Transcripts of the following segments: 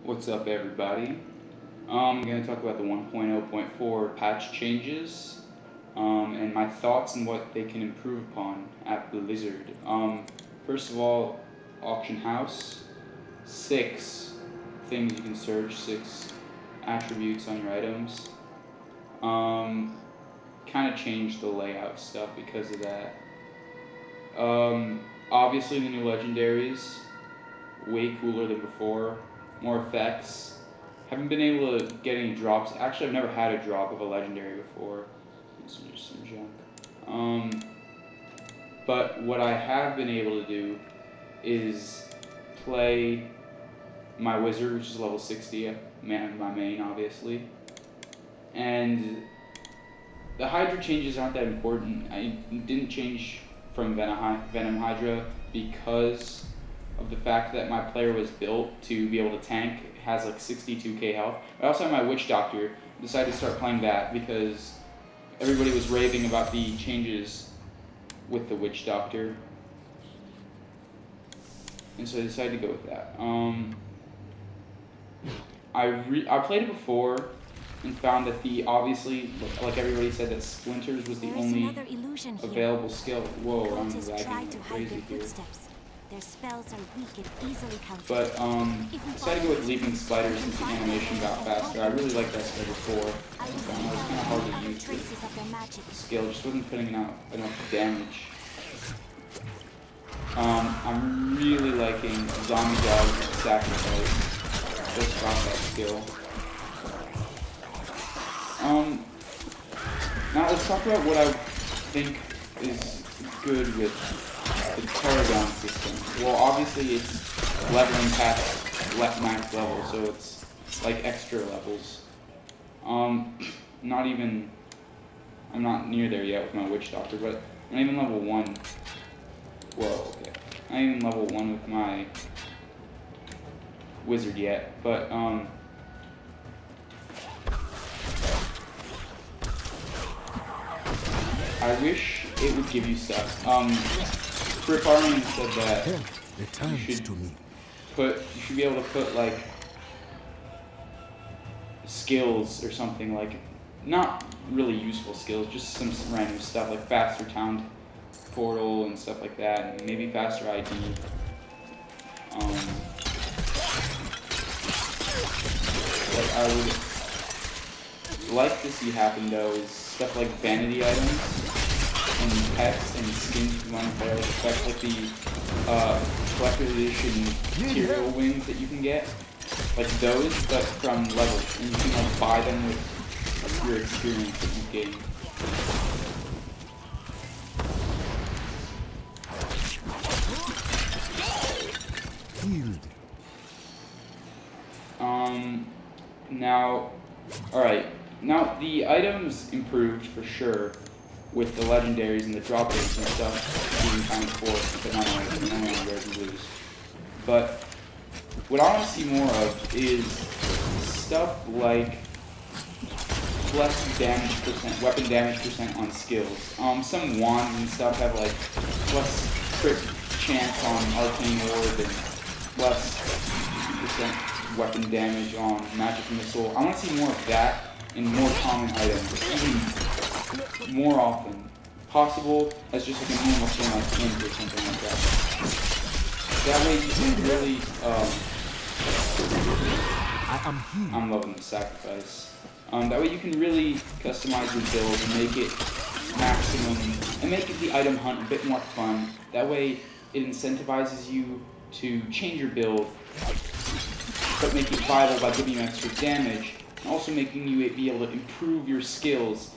What's up, everybody? I'm going to talk about the 1.0.4 patch changes and my thoughts on what they can improve upon at Blizzard. First of all, auction house, 6 things you can search, 6 attributes on your items. Kind of changed the layout stuff because of that. Obviously the new legendaries, way cooler than before. More effects. Haven't been able to get any drops. Actually, I've never had a drop of a legendary before. This is just some junk. But what I have been able to do is play my wizard, which is level 60, my main, obviously. And the Hydra changes aren't that important. I didn't change from Venom Hydra because of the fact that my player was built to be able to tank, has like 62k health. I also have my Witch Doctor. Decided to start playing that because everybody was raving about the changes with the Witch Doctor, and so I decided to go with that. I played it before and found that obviously, like everybody said, that Splinters was the only available skill. Whoa, I'm lagging crazy here. Their spells are weak and easily countered. But I decided to go with Leaping Spider since the animation got faster. I really liked that skill before. It was kind of hard to use the skill, just wasn't putting out enough damage. I'm really liking Zombie Dog Sacrifice. Just got that skill. Now let's talk about what I think is good with the Paragon system. Well, obviously it's leveling past max level, so it's like extra levels. I'm not near there yet with my Witch Doctor, but I'm not even level 1. Whoa, okay. I'm not even level 1 with my Wizard yet, but I wish it would give you stuff. Rick Armin said that you should be able to put like skills or something, like not really useful skills, just some random stuff like faster town portal and stuff like that, and maybe faster ID. What I would like to see happen though is stuff like vanity items and pets and skins you want to play, effects like the collector's edition material wings that you can get, like those, but from levels, and you can like buy them with your experience that you gain. Now the items improved for sure with the legendaries and the drop rates and stuff being kind of forced, but not only rare and blues. But what I want to see more of is stuff like less damage percent, weapon damage percent on skills. Some wands and stuff have like less crit chance on arcane orb and less percent weapon damage on magic missile. I want to see more of that in more common items, even more often. Possible as just like a normal thing like int or something like that. That way you can really, I'm loving the sacrifice. That way you can really customize your build and make it maximum, and make the item hunt a bit more fun. That way it incentivizes you to change your build, but make it viable by giving you extra damage, and also making you be able to improve your skills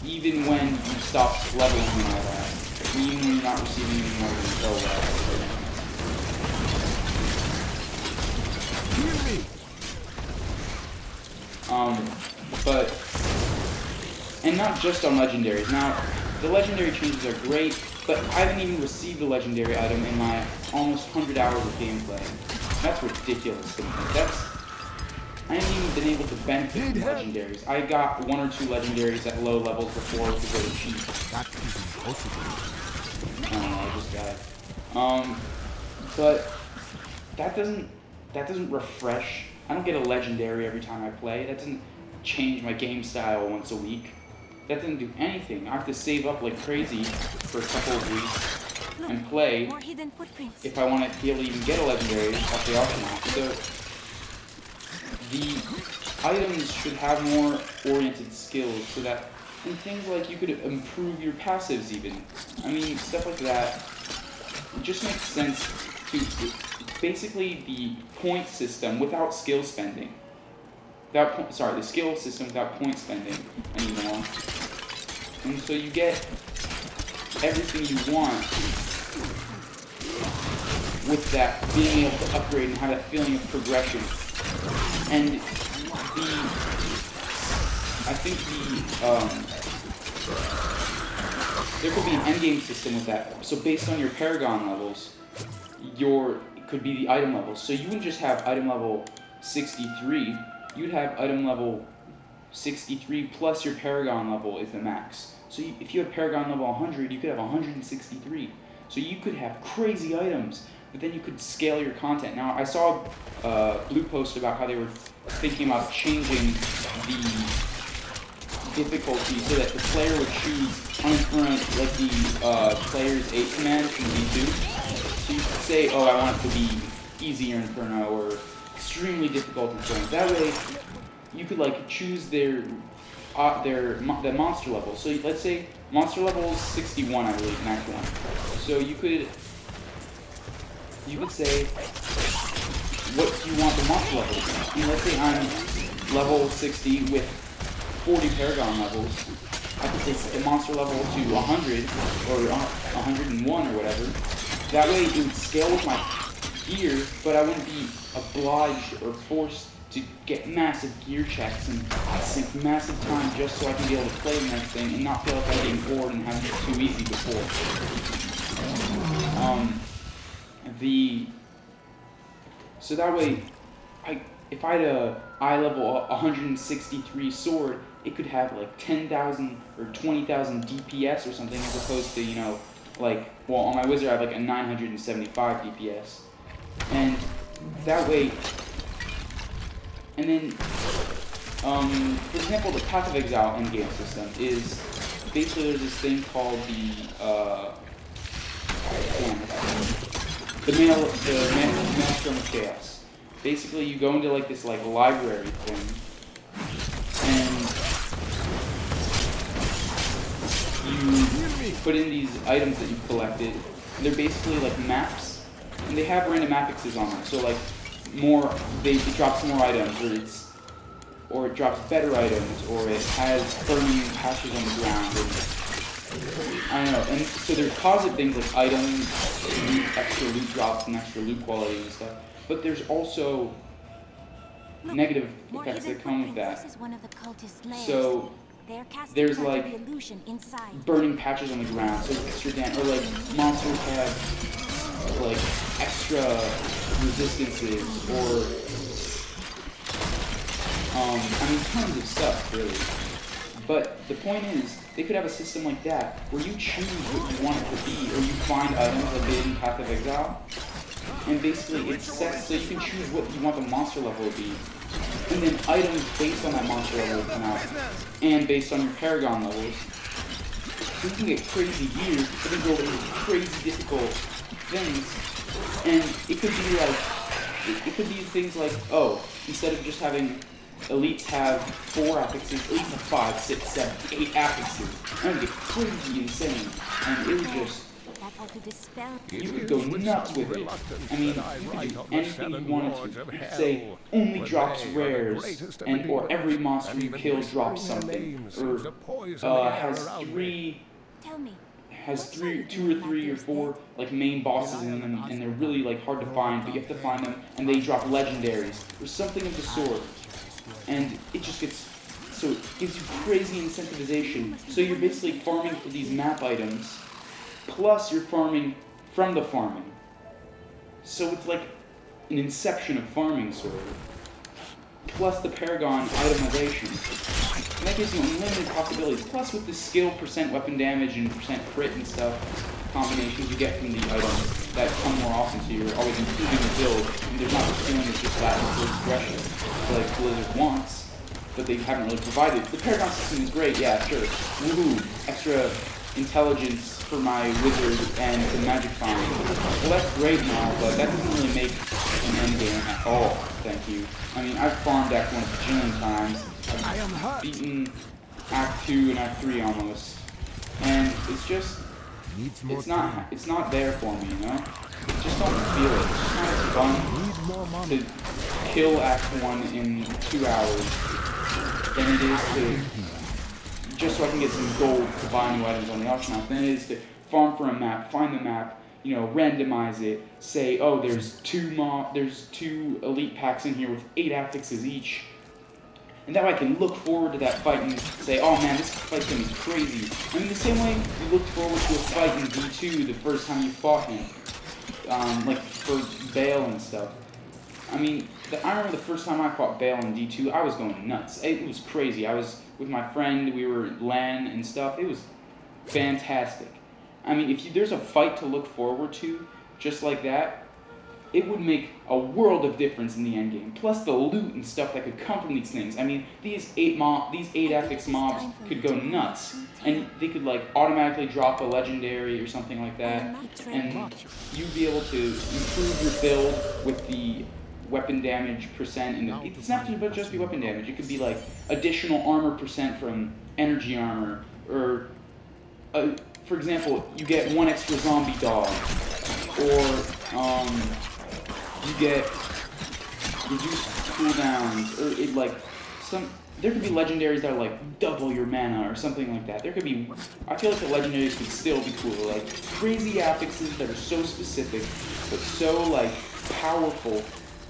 even when you stop leveling and all that, even when you're not receiving any more than and not just on legendaries. Now, the legendary changes are great, but I haven't even received a legendary item in my almost 100 hours of gameplay. That's ridiculous to me. I haven't even been able to benefit from legendaries. I got 1 or 2 legendaries at low levels before because they were cheap. I just died. But that doesn't refresh I don't get a legendary every time I play. That doesn't change my game style once a week. That doesn't do anything. I have to save up like crazy for a couple of weeks and play More hidden footprints. if I want to be able to even get a legendary off the auction house. So the items should have more oriented skills so that, and things like you could improve your passives even. I mean, stuff like that. It just makes sense to basically the point system without skill spending. The skill system without point spending anymore. And so you get everything you want with that being able to upgrade and have that feeling of progression. And I think there could be an endgame system with that. So based on your Paragon levels, it could be the item levels. So you wouldn't just have item level 63, you'd have item level 63 plus your Paragon level is the max. So if you have Paragon level 100, you could have 163. So you could have crazy items, but then you could scale your content. Now, I saw a blue post about how they were thinking about changing the difficulty so that the player would choose like the player's 8 command from V2. So you could say, oh, I want it to be easier Inferno or extremely difficult Inferno. That way, you could like choose the monster level. So let's say monster level is 61, I believe, in Act 1. So you could say what you want the monster level to be. And let's say I'm level 60 with 40 Paragon levels. I could say the monster level to 100 or 101 or whatever. That way it would scale with my gear, but I wouldn't be obliged or forced to get massive gear checks and sink massive time just so I can be able to play the next thing and not feel like I'm getting bored and having it too easy before. So that way, if I had a eye level 163 sword, it could have like 10,000 or 20,000 DPS or something, as opposed to, you know, like, well, on my wizard I have like a 975 DPS. And that way, and then, for example, the Path of Exile endgame system is, basically there's this thing called the Maelstrom of Chaos. Basically, you go into like this like library thing, and you put in these items that you've collected. And they're basically like maps, and they have random affixes on them. So like it drops more items, or it drops better items, or it has burning patches on the ground. I don't know, and so there's positive things like items, extra loot drops, and extra loot quality and stuff. But there's also negative effects that come with that. So there's like burning patches on the ground, so extra damage, or like monsters have like extra resistances, or I mean tons of stuff really. But the point is, they could have a system like that, where you choose what you want it to be, or you find items like they did in Path of Exile, and basically it's set so you can choose what you want the monster level to be, and then items based on that monster level will come out, and based on your Paragon levels. So you can get crazy gear, you can go over crazy difficult things, and it could be things like, oh, instead of just having elites have 4 affixes, elites have 5, 6, 7, 8 affixes. And it would get crazy insane. And it would just, you could go nuts with it. I mean, you could do anything you wanted to. You could say, only drops rares, or every monster you kill drops something. Or has 2 or 3 or 4 like main bosses in them, and they're really like hard to find, but you have to find them, and they drop legendaries, or something of the sort. And it just gets, so it gives you crazy incentivization. So you're basically farming for these map items, plus you're farming from the farming. So it's like an inception of farming, sort of. Plus the Paragon itemization. And that gives you unlimited possibilities. Plus with the skill, percent weapon damage, and percent crit and stuff, combinations you get from the items, that come more often, so you're always improving the build, and there's not this feeling of just that progression like Blizzard wants, but they haven't really provided. The Paragon system is great, yeah, sure. Woohoo! Extra intelligence for my wizard and the magic find. Well, that's great now, but that doesn't really make an endgame at all, thank you. I mean, I've farmed Act 1 a bajillion times. I've beaten Act 2 and Act 3 almost. And it's just, it's not there for me, you know? I just don't feel it. It's just not as fun to kill Act 1 in 2 hours than it is to, just so I can get some gold to buy new items on the auction house, than it is to farm for a map, find the map, you know, randomize it, say, oh, there's two elite packs in here with 8 affixes each. And that way I can look forward to that fight and say, oh man, this fight's gonna be crazy. I mean, the same way you looked forward to a fight in D2 the first time you fought him. Like for Bale and stuff. I mean, I remember the first time I fought Bale in D2, I was going nuts. It was crazy. I was with my friend, we were LAN and stuff. It was fantastic. I mean, if there's a fight to look forward to, just like that, it would make a world of difference in the endgame. Plus the loot and stuff that could come from these things. I mean, these 8 affix mobs could go nuts, and they could like automatically drop a legendary or something like that, and you'd be able to improve your build with the weapon damage percent. And it's not just be weapon damage. It could be like additional armor percent from energy armor, or for example, you get 1 extra zombie dog, or you get reduced cooldowns, or it like there could be legendaries that are like double your mana or something like that. There could be, I feel like the legendaries could still be cool, like crazy affixes that are so specific, but so like powerful.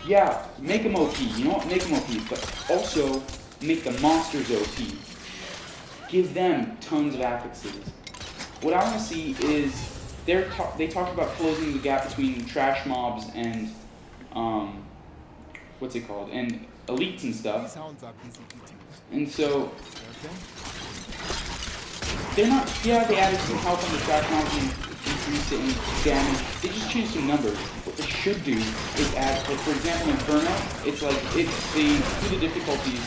Yeah, make them OP, you know what, make them OP, but also make the monsters OP. Give them tons of affixes. What I want to see is, they talk about closing the gap between trash mobs and what's it called, and elites and stuff. And so they're not, yeah, they added some health on the trash mobs and increased it in damage. They just changed some numbers. What they should do is add, like for example, Inferno, it's like, through the difficulties,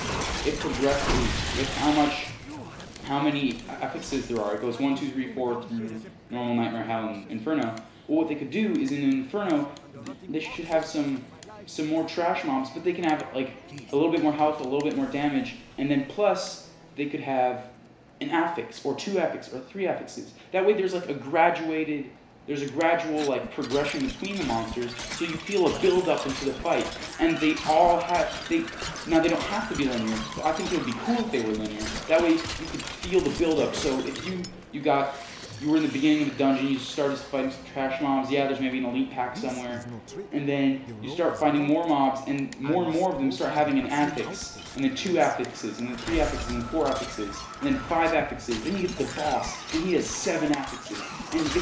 it progresses with how many affixes there are. It goes 1, 2, 3, 4 through normal, nightmare, hell, and Inferno. Well, what they could do is in Inferno, they should have some more trash mobs, but they can have like a little bit more health, a little bit more damage, and then plus they could have an affix, or 2 affixes, or 3 affixes. That way there's like a gradual like progression between the monsters, so you feel a build up into the fight. And they all have, now they don't have to be linear. I think it would be cool if they were linear. That way you could feel the build up. So if you were in the beginning of the dungeon, you started fighting some trash mobs, yeah, there's maybe an elite pack somewhere, and then you start fighting more mobs, and more of them start having an affix, and then 2 affixes, and then 3 affixes, and then 4 affixes, and then 5 affixes, then you get to the boss, and he has 7 affixes, and it's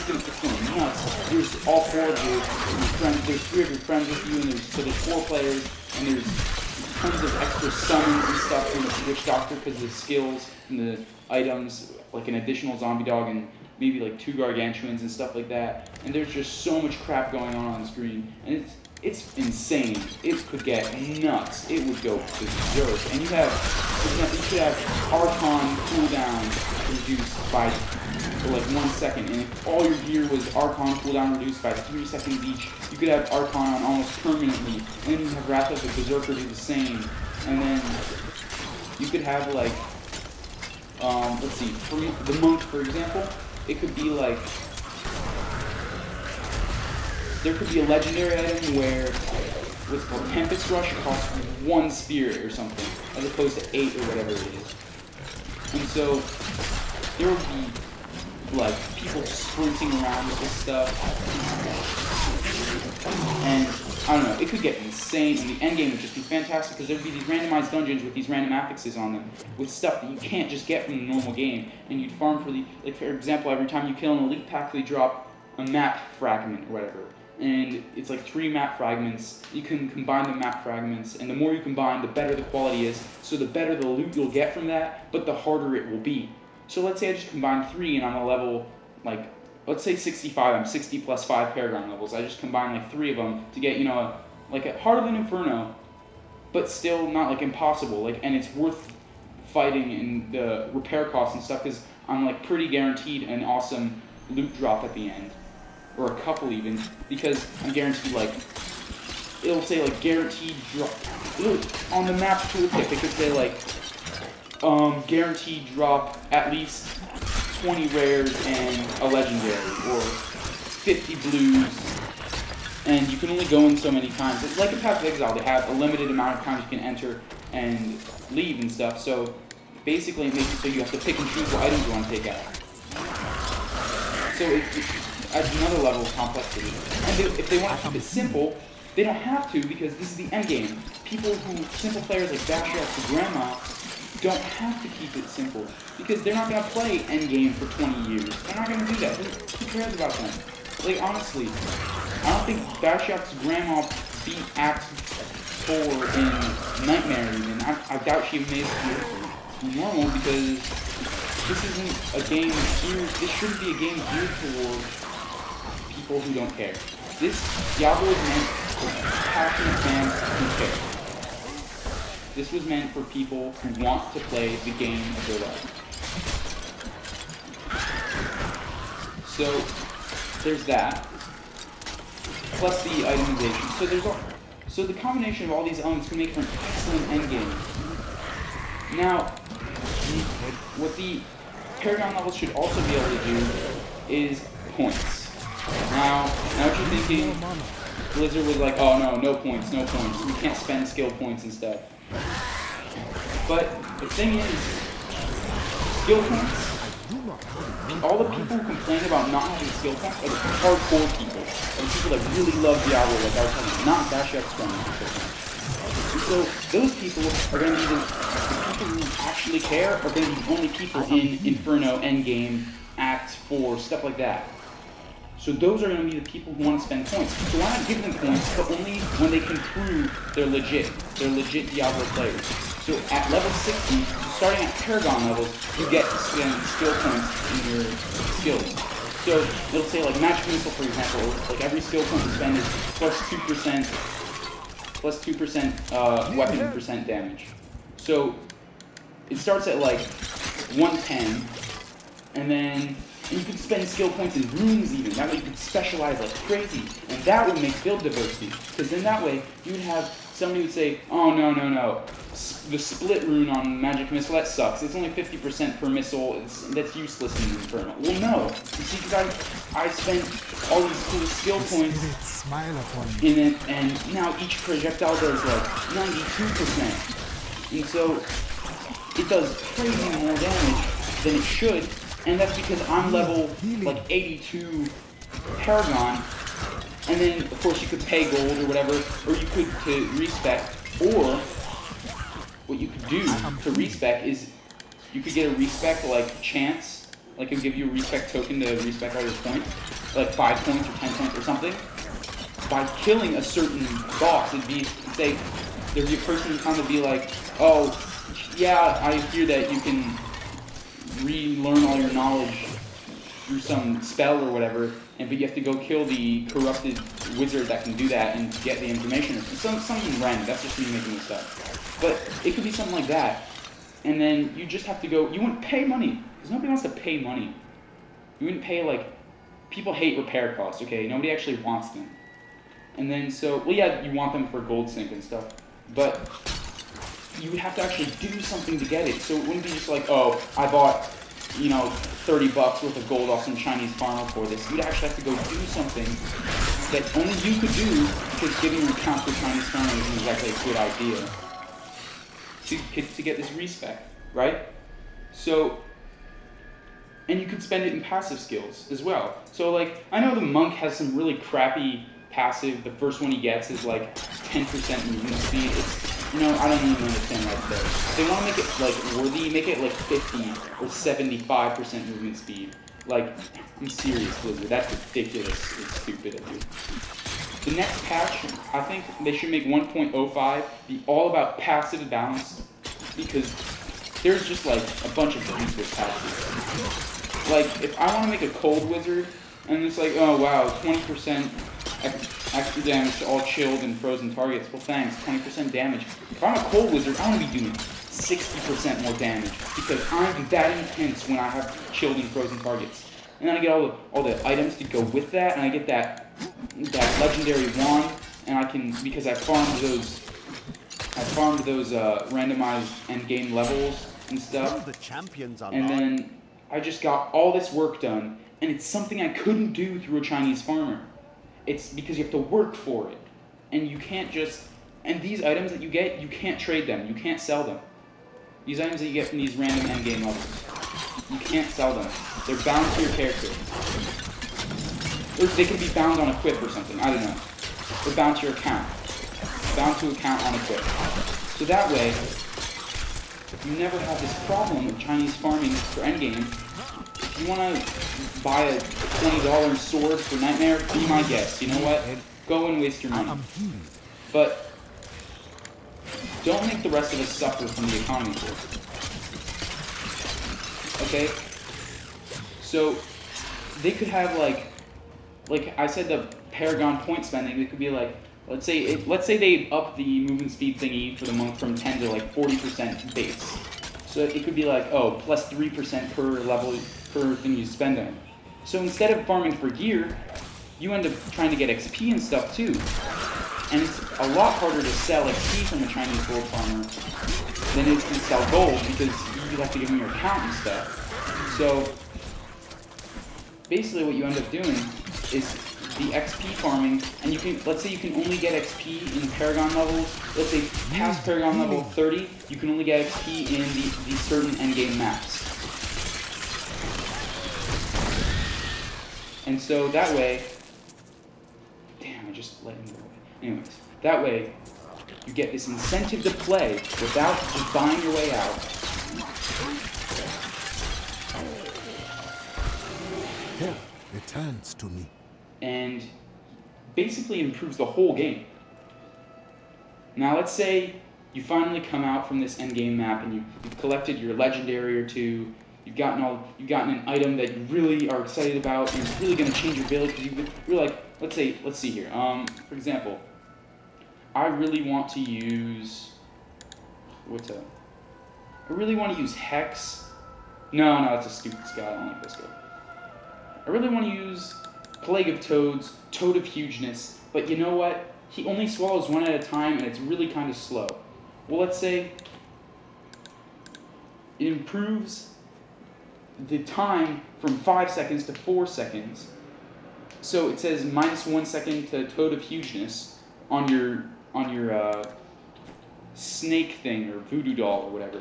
going nuts. There's all 4 of your friends, there's 3 of your friends with you, and there's 4 players, and there's tons of extra summons and stuff from the Witch Doctor, because the skills and the items, like an additional zombie dog, and maybe like 2 gargantuans and stuff like that, and there's just so much crap going on the screen, and it's insane. It could get nuts. It would go berserk. And you should have Archon cooldown reduced by like 1 second, and if all your gear was Archon cooldown reduced by 3 seconds each, you could have Archon on almost permanently, and then you have Wrath of the Berserker do the same, and then you could have like, let's see, for the Monk, for example, it could be like, there could be a legendary item where, what's called Tempest Rush, costs 1 spirit or something, as opposed to 8 or whatever it is. And so, there would be, like, people sprinting around with this stuff. And, I don't know, it could get insane, and the endgame would just be fantastic, because there would be these randomized dungeons with these random affixes on them, with stuff that you can't just get from the normal game, and you'd farm for the, like for example, every time you kill an elite pack, they drop a map fragment or whatever, and it's like 3 map fragments. You can combine the map fragments, and the more you combine, the better the quality is, so the better the loot you'll get from that, but the harder it will be. So let's say I just combine 3 and I'm a level, like, let's say 65, I'm 60 plus 5 Paragon levels. I just combine like 3 of them to get, you know, like a Heart of an Inferno, but still not like impossible. Like, and it's worth fighting in the repair costs and stuff because I'm like pretty guaranteed an awesome loot drop at the end, or a couple even, because I'm guaranteed like, it'll say like guaranteed drop. On the map tooltip it could say like guaranteed drop at least 20 rares and a legendary, or 50 blues, and you can only go in so many times. It's like in Path of Exile, they have a limited amount of times you can enter and leave and stuff, so basically it makes it so you have to pick and choose what items you want to take out. So it adds another level of complexity. And if they want to keep it simple, they don't have to, because this is the end game. People who, simple players like Bashiax or Grandma, don't have to keep it simple, because they're not going to play endgame for 20 years. They're not going to do that. Who cares about them? Like, honestly, I don't think Bashiax's Grandma beat Act 4 in Nightmare even. I doubt she made it to normal, because this isn't a game geared, this shouldn't be a game geared towards people who don't care. This Diablo is meant for passionate fans who care. This was meant for people who want to play the game of their life. So, there's that. Plus the itemization. So the combination of all these elements can make for an excellent endgame. Now, what the Paragon levels should also be able to do is points. Now what you're thinking, Blizzard was like, oh no points. We can't spend skill points and stuff. But the thing is, skill points, all the people who complain about not having skill points are the hardcore people. Are the people that really love Diablo, like I was talking about, not Bashiax Grandma. And so those people are going to be the people who actually care, are going to be the only people in Inferno, Endgame, Act 4, stuff like that. So those are going to be the people who want to spend points. So why not give them points, but only when they can prove they're legit Diablo players. So at level 60, starting at Paragon levels, you get to spend skill points in your skills. So it'll say like Magic Missile, for example, like every skill point you spend is plus 2% weapon percent damage. So it starts at like 110, and then you can spend skill points in runes even. That way you can specialize like crazy. And that would make build diversity. Because then that way you would have somebody who would say, oh no. The split rune on Magic Missile, that sucks. It's only 50% per missile. That's useless in Inferno. Well, no. You see, because I spent all these cool skill points in it, and now each projectile does like 92%. And so it does crazy more damage than it should. And that's because I'm level like 82 Paragon, and then of course you could pay gold or whatever, or you could to respec, or what you could do to respec is you could get a respec like chance, like it'll give you a respec token to respec all your points, like 5 points or 10 points or something, by killing a certain boss. It'd be, say, there'd be a person who'd kind of be like, oh, yeah, I hear that you can relearn all your knowledge through some spell or whatever, but you have to go kill the corrupted wizard that can do that and get the information. Something random. That's just me making this up. But it could be something like that. And then you just have to go. You wouldn't pay money, because nobody wants to pay money. You wouldn't pay, like, people hate repair costs, okay? Nobody actually wants them. And then so, well, yeah, you want them for gold sync and stuff, but you would have to actually do something to get it. So it wouldn't be just like, oh, I bought, you know, $30 worth of gold off some Chinese farmer for this. You'd actually have to go do something that only you could do, because giving your account to a Chinese farmer isn't exactly a good idea to get this respec, right? So, and you could spend it in passive skills as well. So like, I know the monk has some really crappy passive. The first one he gets is like 10% movement speed. It's, you know, I don't even understand why it's there. They want to make it like worthy, make it like 50 or 75% movement speed. Like, I'm serious, Blizzard. That's ridiculous. It's stupid of you. The next patch, I think they should make 1.05 be all about passive balance, because there's just like a bunch of useless passives. Like, if I want to make a cold wizard, And it's like, oh wow, 20% extra damage to all chilled and frozen targets. Well thanks, 20% damage. If I'm a cold wizard, I want to be doing 60% more damage because I'm that intense when I have chilled and frozen targets. And then I get all the items to go with that, and I get that legendary wand, and I can, because I farmed those randomized end game levels and stuff. And then I just got all this work done, and it's something I couldn't do through a Chinese farmer. It's because you have to work for it, and you can't just. And these items that you get, you can't trade them. You can't sell them. These items that you get from these random end game levels, you can't sell them. They're bound to your character. Or they could be bound on equip or something. I don't know. They're bound to your account. Bound to account on equip. So that way, you never have this problem of Chinese farming for endgame. If you want to buy a $20 sword for Nightmare, be my guest. You know what? Go and waste your money. But don't make the rest of us suffer from the economy for it. Okay? So they could have like I said, the Paragon point spending. It could be like, let's say they up the movement speed thingy for the month from 10 to like 40% base. So it could be like, oh, plus 3% per level per thing you spend on. So instead of farming for gear, you end up trying to get XP and stuff too. And it's a lot harder to sell XP from a Chinese gold farmer than it is to sell gold because you have to give them your account and stuff. So basically what you end up doing is the XP farming, and you can, let's say you can only get XP in Paragon levels. Let's say past Paragon level 30, you can only get XP in the certain endgame maps. And so that way, damn, I just let him go away. Anyways, that way, you get this incentive to play without just buying your way out. Help returns to me. And basically improves the whole game. Now let's say you finally come out from this endgame map and you've collected your legendary or two, you've gotten an item that you really are excited about, and it's really going to change your village because you're like, let's see here. For example, I really want to use I really want to use Hex. No, that's a stupid sky. I don't like this guy. I really want to use Plague of Toads, Toad of Hugeness, but you know what? He only swallows one at a time, and it's really kind of slow. Well, let's say it improves the time from 5 seconds to 4 seconds. So it says -1 second to Toad of Hugeness on your snake thing or voodoo doll or whatever.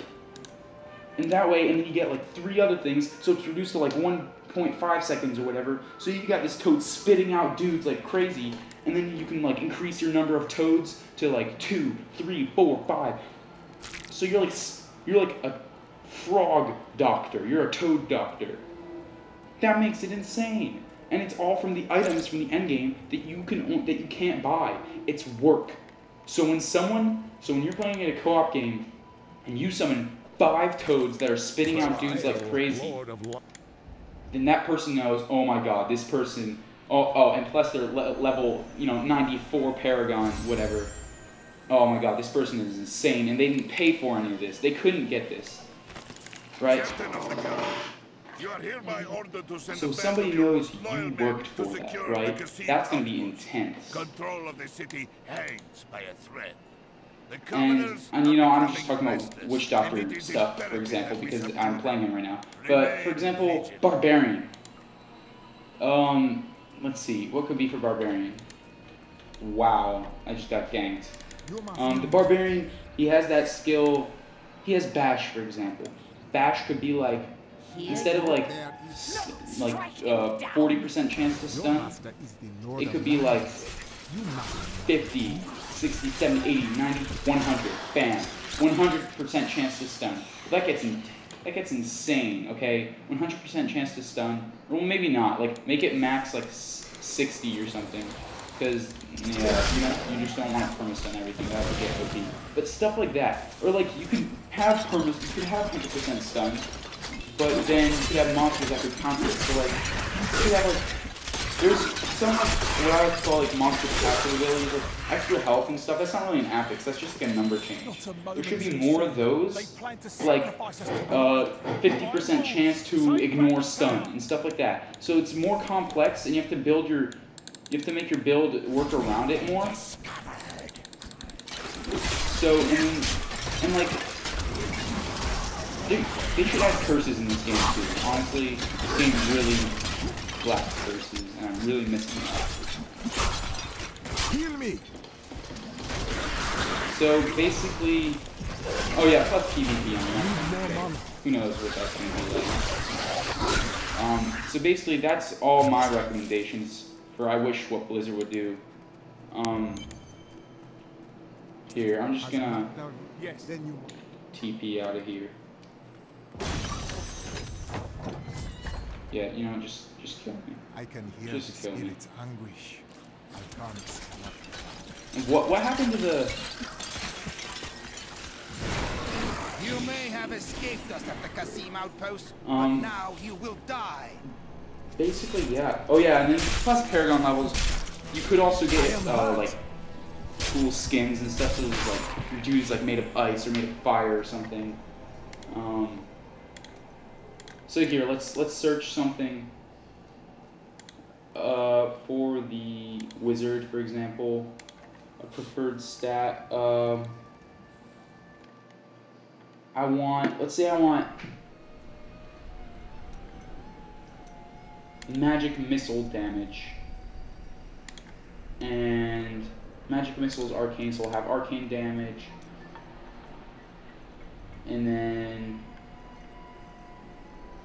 And that way, and then you get like 3 other things, so it's reduced to like 1.5 seconds or whatever. So you got this toad spitting out dudes like crazy, and then you can like increase your number of toads to like 2, 3, 4, 5. So you're like a frog doctor. You're a toad doctor. That makes it insane, and it's all from the items from the endgame that you can't buy. It's work. So when you're playing in a co-op game and you summon 5 toads that are spitting out dudes like crazy, then that person knows, oh my god, this person, and plus they're level, 94 Paragon, whatever. Oh my god, this person is insane, and they didn't pay for any of this. They couldn't get this, right? So somebody knows you worked for that, right? That's going to be intense. Control of the city hangs by a thread. And I'm just talking about Witch Doctor stuff, for example, because I'm playing him right now. But, for example, Barbarian. Let's see, what could be for Barbarian? Wow, I just got ganked. The Barbarian, he has that skill, he has Bash, for example. Bash could be like, instead of like 40% chance to stun, it could be like 50, 60, 70, 80, 90, 100, bam. 100% chance to stun. That gets insane, okay? 100% chance to stun. Well, maybe not. Like, make it max like 60 or something. Because, you just don't want to perma-stun everything. That would get OP. But stuff like that. Or like, you could have 100% stun, but then you could have monsters that could counter it. So like, you could have like there's some like what I would call like monster passive abilities, like extra health and stuff. That's not really an affix. That's just like a number change. There should be more of those, like 50% chance to ignore stun and stuff like that. So it's more complex, and you have to build your, you have to make your build work around it more. So and like they should add curses in this game too. Honestly, this game really lacks curses, and I'm really missing that. Heal me. So basically, oh yeah, plus PvP on that. Who knows what that's going to be like. So basically, that's all my recommendations for I wish what Blizzard would do. Here, I'm just gonna TP out of here. Yeah, you know, just kill me. I can hear Just the kill me. spirit's anguish. I can't stop. And what happened to the? You may have escaped us at the Qasim outpost, but now you will die. Basically, yeah. Oh yeah, and then plus Paragon levels, you could also get like cool skins and stuff. So like your dude's like made of ice or made of fire or something. So here, let's search something for the wizard, for example. A preferred stat. Let's say I want magic missile damage. And magic missile is arcane, so I'll have arcane damage. And then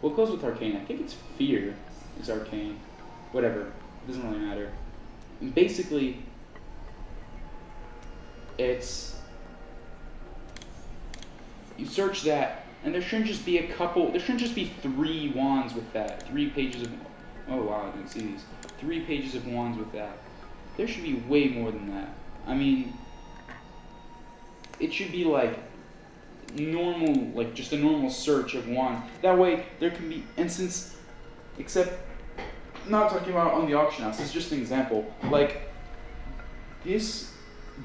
what goes with arcane? I think it's fear is arcane. Whatever. It doesn't really matter. And basically it's you search that, and there shouldn't just be a couple, there shouldn't just be 3 wands with that. 3 pages of, oh wow, I didn't see these. 3 pages of wands with that. There should be way more than that. I mean, it should be like normal, like just a normal search of wands. That way there can be instance, except, I'm not talking about on the auction house, it's just an example. Like, this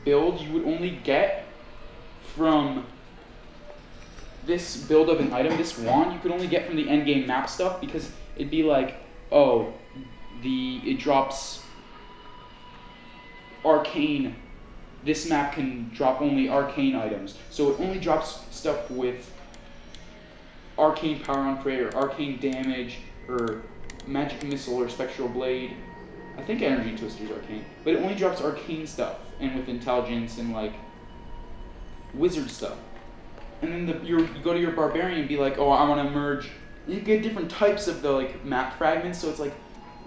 build you would only get from this build of an item, this wand, you could only get from the endgame map stuff, because it'd be like, oh, it drops arcane. This map can drop only arcane items. So it only drops stuff with arcane power on prey, or arcane damage, or magic missile, or spectral blade. I think energy twister's arcane. But it only drops arcane stuff, and with intelligence and like wizard stuff. And then you go to your barbarian and be like, oh, I want to merge. You get different types of the like map fragments. So it's like,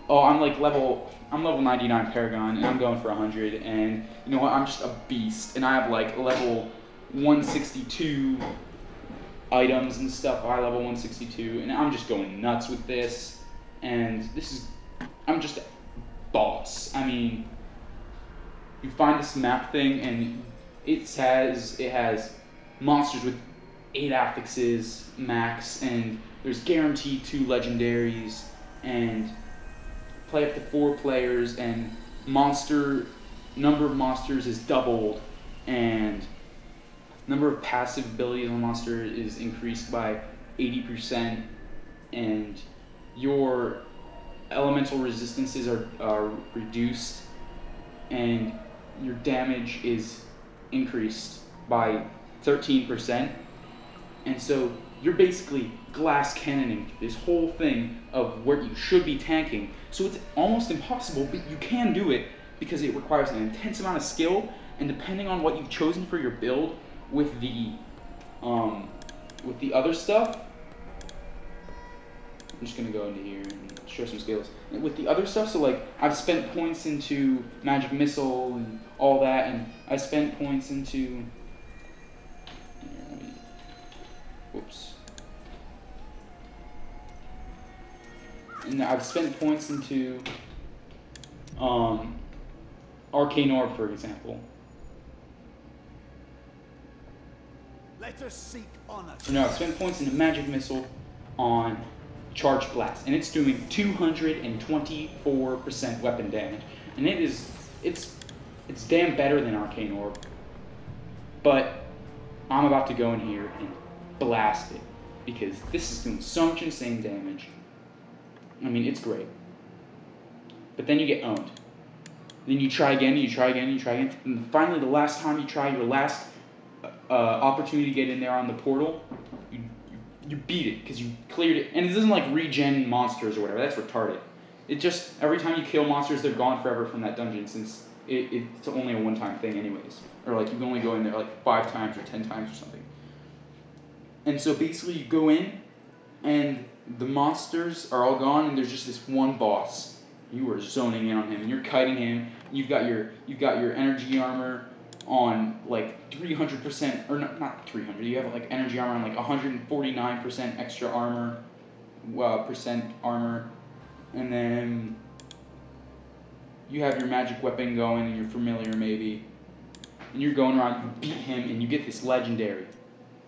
oh, I'm level 99 Paragon, and I'm going for 100. And you know what? I'm just a beast, and I have like level 162 items and stuff. I level 162, and I'm just going nuts with this. And I'm just a boss. I mean, you find this map thing, and it has monsters with 8 affixes max, and there's guaranteed 2 legendaries, and play up to 4 players, and number of monsters is doubled, and number of passive abilities on a monster is increased by 80%, and your elemental resistances are reduced, and your damage is increased by 13%. And so you're basically glass cannoning this whole thing of where you should be tanking. So it's almost impossible, but you can do it because it requires an intense amount of skill, and depending on what you've chosen for your build with the other stuff, I'm just gonna go into here and show some skills. And with the other stuff, so like I've spent points into magic missile and all that, and I spent points into whoops. And I've spent points into Arcane Orb, for example. Let us seek honor. No, I've spent points into Magic Missile on charge blast, and it's doing 224% weapon damage, and it's damn better than Arcane Orb. But I'm about to go in here and blast it because this is doing so much insane damage. I mean, it's great. But then you get owned. Then you try again, you try again, you try again, and finally the last time you try, your last opportunity to get in there on the portal, you beat it because you cleared it. And it doesn't like regen monsters or whatever. That's retarded. It just, every time you kill monsters, they're gone forever from that dungeon since it's only a one-time thing anyways. Or like you can only go in there like 5 times or 10 times or something. And so basically you go in and the monsters are all gone and there's just this one boss. You are zoning in on him and you're kiting him. You've got your energy armor on like 300%, or not 300. You have like energy armor on like 149% extra armor, percent armor, and then you have your magic weapon going and your familiar maybe, and you're going around. You beat him and you get this legendary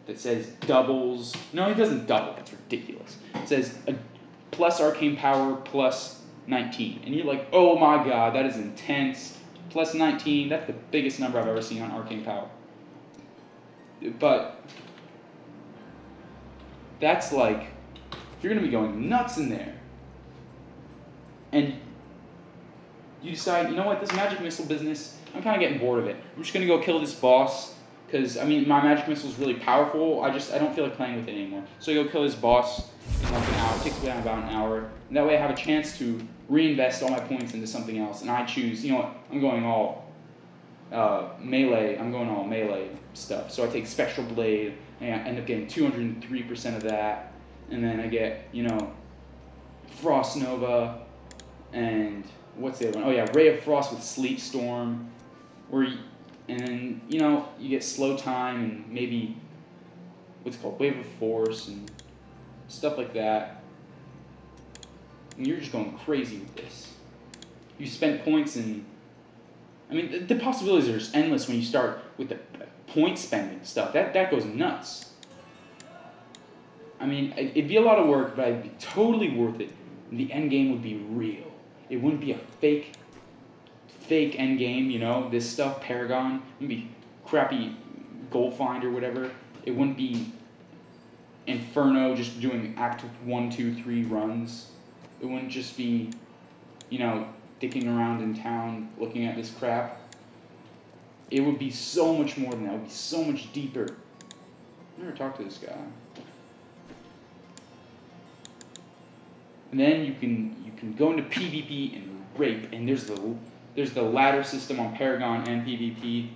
that says doubles. No, he doesn't double. That's ridiculous. It says plus arcane power plus 19, and you're like, oh my god, that is intense. Plus 19, that's the biggest number I've ever seen on arcane power. But that's like, you're gonna be going nuts in there, and you decide, you know what, this magic missile business, I'm kind of getting bored of it. I'm just gonna go kill this boss because I mean my magic missile is really powerful. I don't feel like playing with it anymore. So I go kill this boss in like an hour. It takes about an hour. And that way I have a chance to reinvest all my points into something else. And I choose, you know what, I'm going all melee. I'm going all melee stuff. So I take Spectral Blade, and I end up getting 203% of that. And then I get, you know, Frost Nova, and what's the other one? Oh yeah, Ray of Frost with Sleet Storm. And then, you know, you get Slow Time and maybe, what's it called, Wave of Force and stuff like that. And you're just going crazy with this. You spend points and, I mean, the possibilities are just endless when you start with the point spending stuff. That goes nuts. I mean, it'd be a lot of work, but it'd be totally worth it. And the end game would be real. It wouldn't be a fake end game, you know, this stuff, Paragon. It wouldn't be crappy Goldfind or whatever. It wouldn't be Inferno just doing Act 1, 2, 3 runs. It wouldn't just be, you know, dicking around in town looking at this crap. It would be so much more than that. It would be so much deeper. I never talked to this guy. And then you can go into PvP and rape, and there's the ladder system on Paragon and PvP.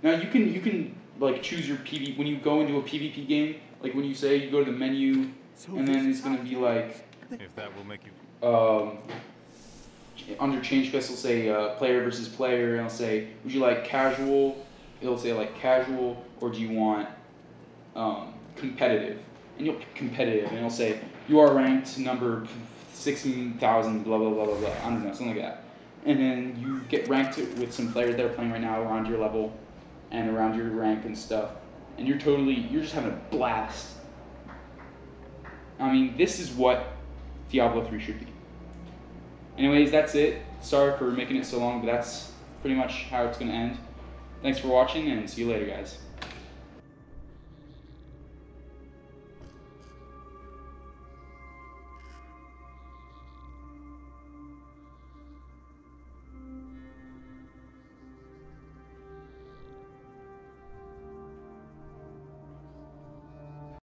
Now you can like choose your PvP when you go into a PvP game. Like when you say you go to the menu, and then it's gonna be like, If that will make you... under change quest, it'll say player versus player, and it'll say, would you like casual? It'll say like casual, or do you want competitive? And you'll pick competitive, and it'll say you are ranked number 16,000, blah blah blah blah blah. I don't know, something like that. And then you get ranked with some players that are playing right now around your level and around your rank and stuff. And you're just having a blast. I mean, this is what Diablo 3 should be. Anyways, that's it. Sorry for making it so long, but that's pretty much how it's going to end. Thanks for watching, and see you later, guys.